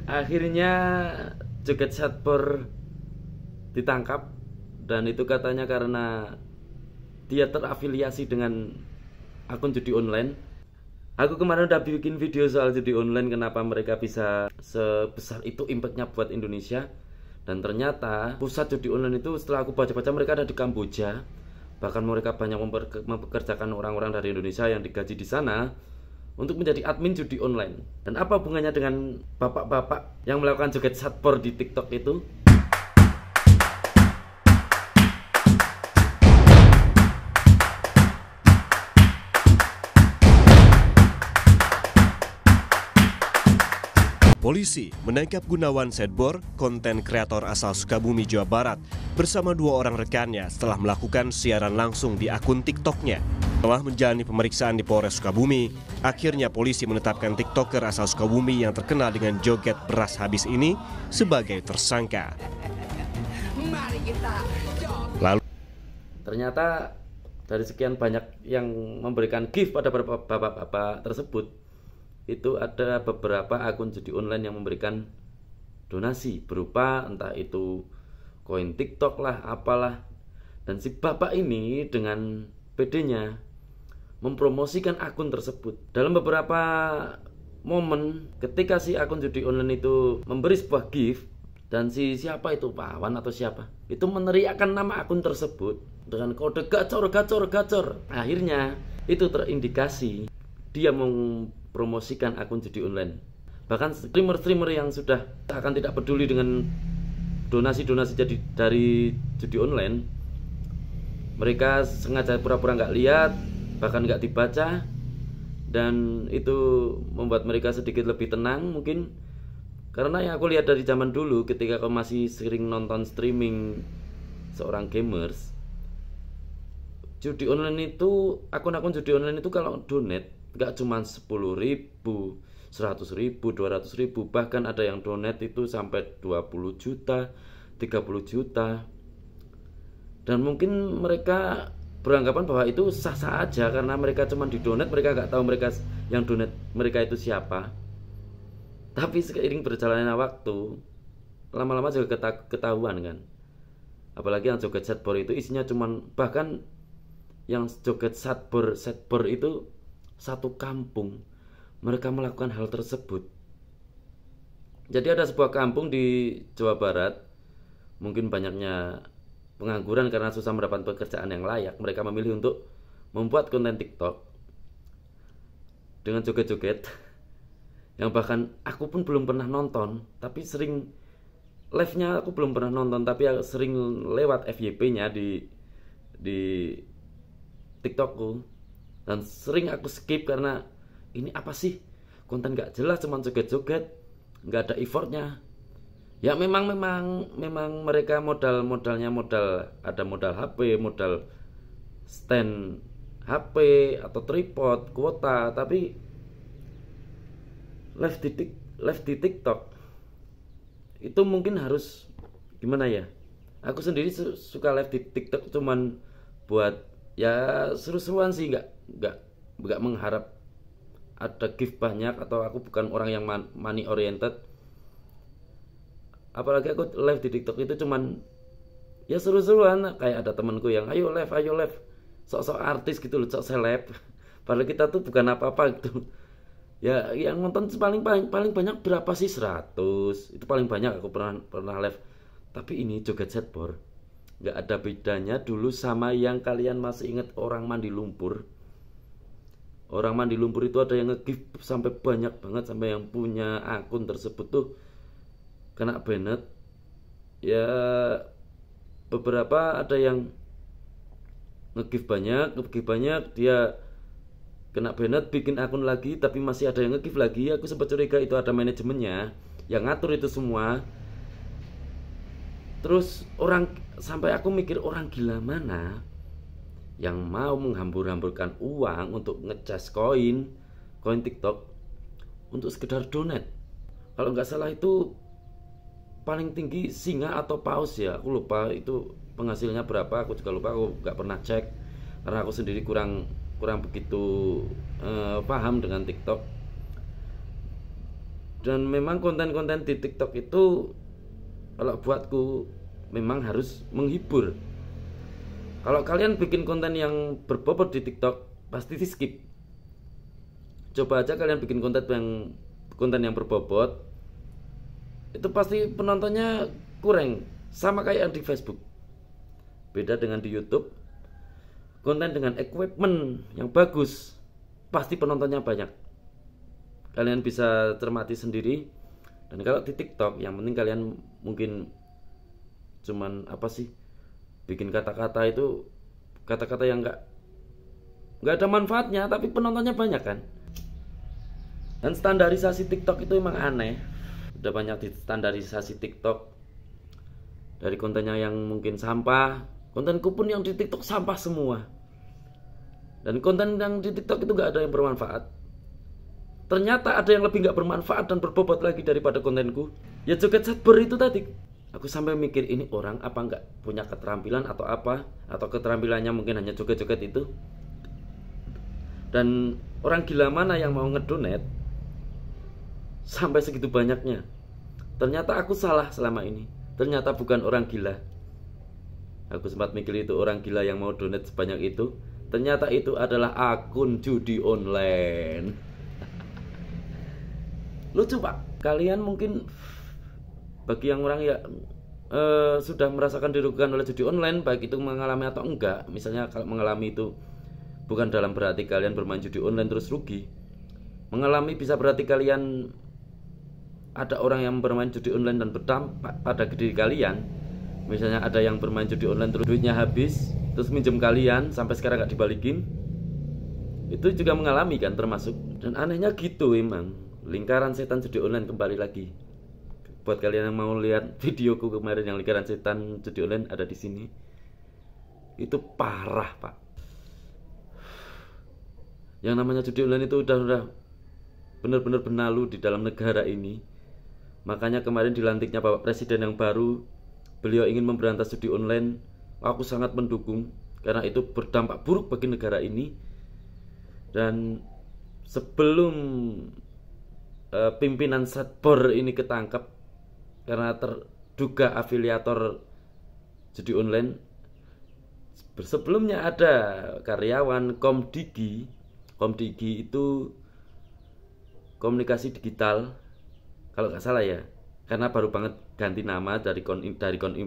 Akhirnya Joget Satpor ditangkap, dan itu katanya karena dia terafiliasi dengan akun judi online. Aku kemarin udah bikin video soal judi online, kenapa mereka bisa sebesar itu impactnya buat Indonesia. Dan ternyata pusat judi online itu setelah aku baca-baca mereka ada di Kamboja. Bahkan mereka banyak mempekerjakan orang-orang dari Indonesia yang digaji di sana untuk menjadi admin judi online. Dan apa hubungannya dengan bapak-bapak yang melakukan joget satpor di TikTok itu? Polisi menangkap Gunawan Setbor, konten kreator asal Sukabumi, Jawa Barat, bersama 2 orang rekannya setelah melakukan siaran langsung di akun TikToknya. Setelah menjalani pemeriksaan di Polres Sukabumi, akhirnya polisi menetapkan TikToker asal Sukabumi yang terkenal dengan joget beras habis ini sebagai tersangka. Lalu ternyata dari sekian banyak yang memberikan gift pada bapak-bapak tersebut, itu ada beberapa akun judi online yang memberikan donasi berupa entah itu koin TikTok lah, apalah. Dan si bapak ini dengan PD-nya mempromosikan akun tersebut. Dalam beberapa momen ketika si akun judi online itu memberi sebuah gift, dan si siapa itu, Pak Awan atau siapa, itu meneriakkan nama akun tersebut dengan kode gacor gacor gacor. Akhirnya itu terindikasi dia mempromosikan akun judi online. Bahkan streamer-streamer yang sudah akan tidak peduli dengan donasi-donasi jadi dari judi online, mereka sengaja pura-pura nggak lihat, bahkan nggak dibaca, dan itu membuat mereka sedikit lebih tenang mungkin. Karena yang aku lihat dari zaman dulu ketika aku masih sering nonton streaming seorang gamers, judi online itu, akun-akun judi online itu kalau donate nggak cuma 10.000, 100.000, 200.000, bahkan ada yang donate itu sampai 20 juta, 30 juta. Dan mungkin mereka beranggapan bahwa itu sah-sah aja karena mereka cuma didonate, mereka nggak tahu mereka yang donate mereka itu siapa. Tapi seiring berjalannya waktu, lama-lama juga ketahuan kan. Apalagi yang joget satpor itu isinya cuman, bahkan yang joget satpor itu satu kampung mereka melakukan hal tersebut. Jadi ada sebuah kampung di Jawa Barat, mungkin banyaknya pengangguran karena susah mendapat pekerjaan yang layak, mereka memilih untuk membuat konten TikTok dengan joget-joget yang bahkan aku pun belum pernah nonton, tapi sering live-nya aku belum pernah nonton, tapi sering lewat FYP-nya di TikTokku. Dan sering aku skip karena ini apa sih, konten gak jelas, cuma joget-joget, gak ada effortnya. Ya memang mereka modalnya ada modal HP, modal stand HP atau tripod, kuota, tapi live di TikTok itu mungkin harus gimana ya? Aku sendiri suka live di TikTok cuman buat ya seru-seruan sih, nggak mengharap ada gift banyak, atau aku bukan orang yang money oriented. Apalagi aku live di TikTok itu cuman ya seru-seruan, kayak ada temanku yang ayo live, sok-sok artis gitu loh, sok seleb. Padahal kita tuh bukan apa-apa gitu. Ya yang nonton paling banyak berapa sih, 100. Itu paling banyak aku pernah live. Tapi ini joget satpor nggak ada bedanya dulu sama yang kalian masih ingat orang mandi lumpur. Orang mandi lumpur itu ada yang nge-gift sampai banyak banget, sampai yang punya akun tersebut tuh kena banned. Ya beberapa ada yang nge-gift banyak, dia kena banned, bikin akun lagi, tapi masih ada yang nge-gift lagi. Aku sempat curiga itu ada manajemennya yang ngatur itu semua. Terus sampai aku mikir, orang gila mana yang mau menghambur-hamburkan uang untuk ngecas koin TikTok untuk sekedar donate. Kalau nggak salah itu paling tinggi singa atau paus ya, aku lupa itu penghasilnya berapa, aku juga lupa, aku nggak pernah cek karena aku sendiri kurang begitu paham dengan TikTok. Dan memang konten-konten di TikTok itu kalau buatku memang harus menghibur. Kalau kalian bikin konten yang berbobot di TikTok, pasti di skip. Coba aja kalian bikin konten yang berbobot, itu pasti penontonnya kurang, sama kayak yang di Facebook. Beda dengan di YouTube, konten dengan equipment yang bagus, pasti penontonnya banyak. Kalian bisa cermati sendiri. Dan kalau di TikTok, yang penting kalian mungkin cuman bikin kata-kata itu, kata-kata yang nggak ada manfaatnya, tapi penontonnya banyak kan. Dan standarisasi TikTok itu emang aneh. Udah banyak di standarisasi TikTok, dari kontennya yang mungkin sampah. Kontenku pun yang di TikTok sampah semua. Dan konten yang di TikTok itu nggak ada yang bermanfaat. Ternyata ada yang lebih nggak bermanfaat dan berbobot lagi daripada kontenku. Ya joget satber itu tadi. Aku sampai mikir, ini orang apa nggak punya keterampilan atau apa, atau keterampilannya mungkin hanya joget-joget itu. Dan orang gila mana yang mau ngedonate sampai segitu banyaknya. Ternyata aku salah selama ini. Ternyata bukan orang gila. Aku sempat mikir itu orang gila yang mau donate sebanyak itu. Ternyata itu adalah akun judi online. Lucu Pak. Kalian mungkin, bagi yang orang ya sudah merasakan dirugikan oleh judi online, baik itu mengalami atau enggak. Misalnya kalau mengalami itu bukan dalam berarti kalian bermain judi online terus rugi. Mengalami bisa berarti kalian ada orang yang bermain judi online dan berdampak pada diri kalian. Misalnya ada yang bermain judi online terus duitnya habis, terus minjem kalian sampai sekarang nggak dibalikin. Itu juga mengalami kan, termasuk. Dan anehnya gitu emang. Lingkaran setan judi online kembali lagi. Buat kalian yang mau lihat videoku kemarin yang lingkaran setan judi online, ada di sini. Itu parah Pak. Yang namanya judi online itu udah benar-benar benalu di dalam negara ini. Makanya kemarin dilantiknya Bapak Presiden yang baru, beliau ingin memberantas judi online. Aku sangat mendukung, karena itu berdampak buruk bagi negara ini. Dan sebelum pimpinan Satbor ini ketangkap karena terduga afiliator judi online, sebelumnya ada karyawan Komdigi. Komdigi itu komunikasi digital kalau nggak salah ya, karena baru banget ganti nama dari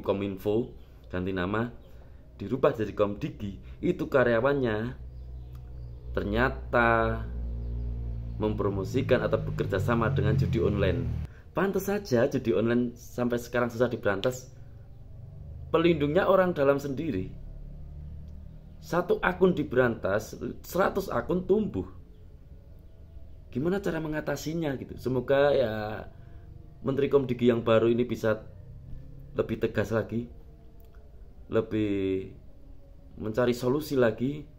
Kominfo, ganti nama dirubah jadi Komdigi. Itu karyawannya ternyata mempromosikan atau bekerja sama dengan judi online. Pantas saja judi online sampai sekarang susah diberantas. Pelindungnya orang dalam sendiri. Satu akun diberantas, 100 akun tumbuh. Gimana cara mengatasinya gitu? Semoga ya Menteri Komdigi yang baru ini bisa lebih tegas lagi, lebih mencari solusi lagi.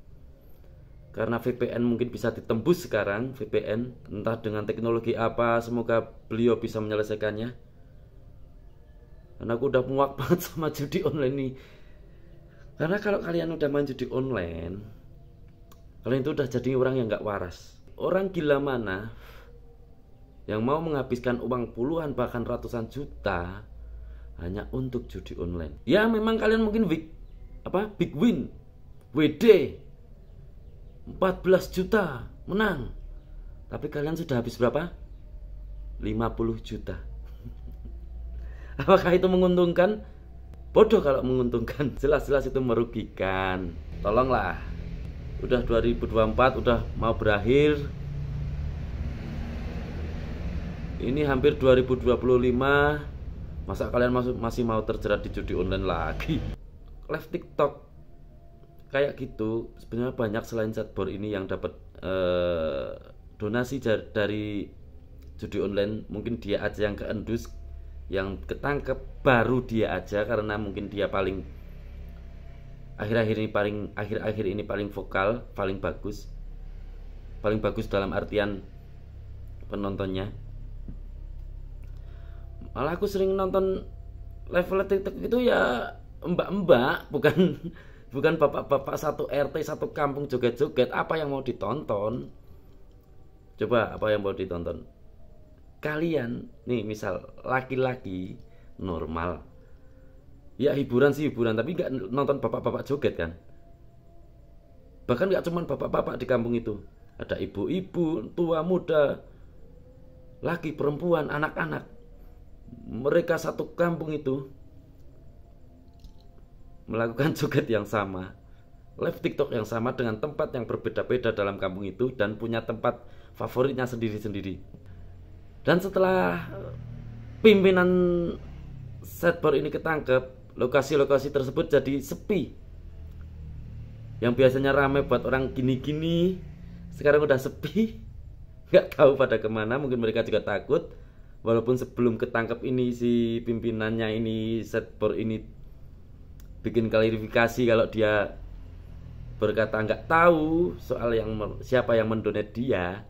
Karena VPN mungkin bisa ditembus sekarang, VPN entah dengan teknologi apa, semoga beliau bisa menyelesaikannya. Karena aku udah muak banget sama judi online ini. Karena kalau kalian udah main judi online, kalian itu udah jadi orang yang gak waras. Orang gila mana yang mau menghabiskan uang puluhan bahkan ratusan juta hanya untuk judi online? Ya memang kalian mungkin big win, WD 14 juta menang. Tapi kalian sudah habis berapa? 50 juta. Apakah itu menguntungkan? Bodoh kalau menguntungkan. Jelas-jelas itu merugikan. Tolonglah. Udah 2024, udah mau berakhir. Ini hampir 2025. Masa kalian masih mau terjerat di judi online lagi? Live TikTok kayak gitu, sebenarnya banyak selain Satbor ini yang dapat donasi dari judi online. Mungkin dia aja yang keendus, yang ketangkep baru dia aja, karena mungkin dia paling akhir-akhir ini paling vokal, paling bagus dalam artian penontonnya. Malah aku sering nonton level TikTok itu ya mbak-mbak, bukan bapak-bapak satu RT satu kampung joget-joget. Apa yang mau ditonton? Coba apa yang mau ditonton? kalian nih, misal laki-laki normal, ya hiburan sih hiburan, tapi nggak nonton bapak-bapak joget kan. Bahkan nggak cuman bapak-bapak di kampung itu, ada ibu-ibu, tua, muda, laki, perempuan, anak-anak. Mereka satu kampung itu melakukan joget yang sama, live TikTok yang sama, dengan tempat yang berbeda-beda dalam kampung itu, dan punya tempat favoritnya sendiri-sendiri. Dan setelah pimpinan setbor ini ketangkep, lokasi-lokasi tersebut jadi sepi. Yang biasanya ramai buat orang gini-gini, sekarang udah sepi. Nggak tahu pada kemana, mungkin mereka juga takut. Walaupun sebelum ketangkep ini si pimpinannya ini, setbor ini bikin klarifikasi kalau dia berkata nggak tahu soal siapa yang mendonate dia.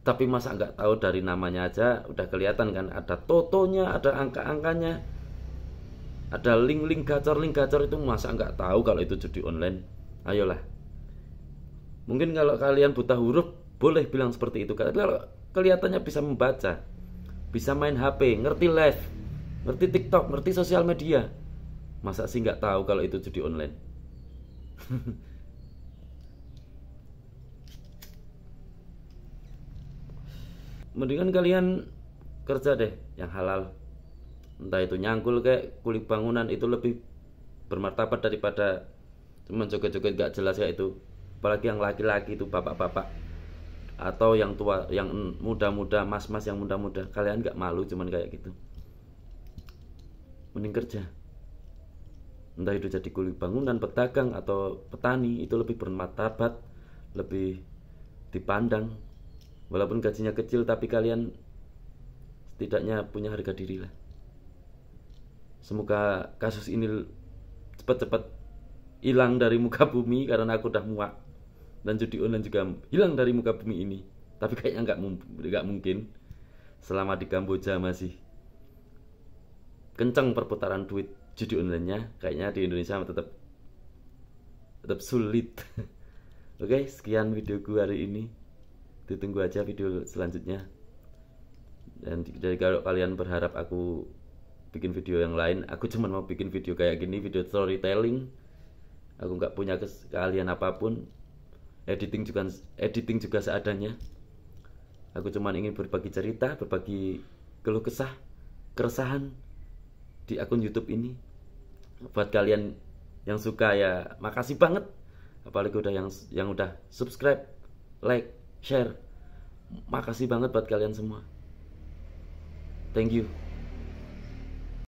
Tapi masa nggak tahu, dari namanya aja udah kelihatan kan, ada totonya, ada angka-angkanya, ada link gacor itu, masa nggak tahu kalau itu judi online? Ayolah. Mungkin kalau kalian buta huruf boleh bilang seperti itu, tapi kalau kelihatannya bisa membaca, bisa main HP, ngerti live, ngerti TikTok, ngerti sosial media, masa sih nggak tahu kalau itu judi online? Mendingan kalian kerja deh yang halal, entah itu nyangkul kayak kulit bangunan, itu lebih bermartabat daripada cuman joget-joget gak jelas kayak itu. Apalagi yang laki-laki itu, bapak-bapak atau yang tua, yang muda-muda, mas-mas yang muda-muda, kalian gak malu cuman kayak gitu? Mending kerja, entah itu jadi kulit bangunan, pedagang, atau petani, itu lebih bermartabat, lebih dipandang. Walaupun gajinya kecil, tapi kalian setidaknya punya harga diri lah. Semoga kasus ini cepat-cepat hilang dari muka bumi, karena aku udah muak. Dan judi online juga hilang dari muka bumi ini. Tapi kayaknya nggak mungkin selama di Kamboja masih kencang perputaran duit judi online-nya. Kayaknya di Indonesia tetap sulit. Oke, sekian videoku hari ini. Ditunggu aja video selanjutnya. Dan dari kalau kalian berharap aku bikin video yang lain, aku cuma mau bikin video kayak gini, video storytelling. Aku nggak punya keahlian apapun, editing juga seadanya. Aku cuma ingin berbagi cerita, berbagi keluh kesah, keresahan di akun YouTube ini. Buat kalian yang suka ya makasih banget, apalagi yang udah subscribe, like, share. Makasih banget buat kalian semua. Thank you.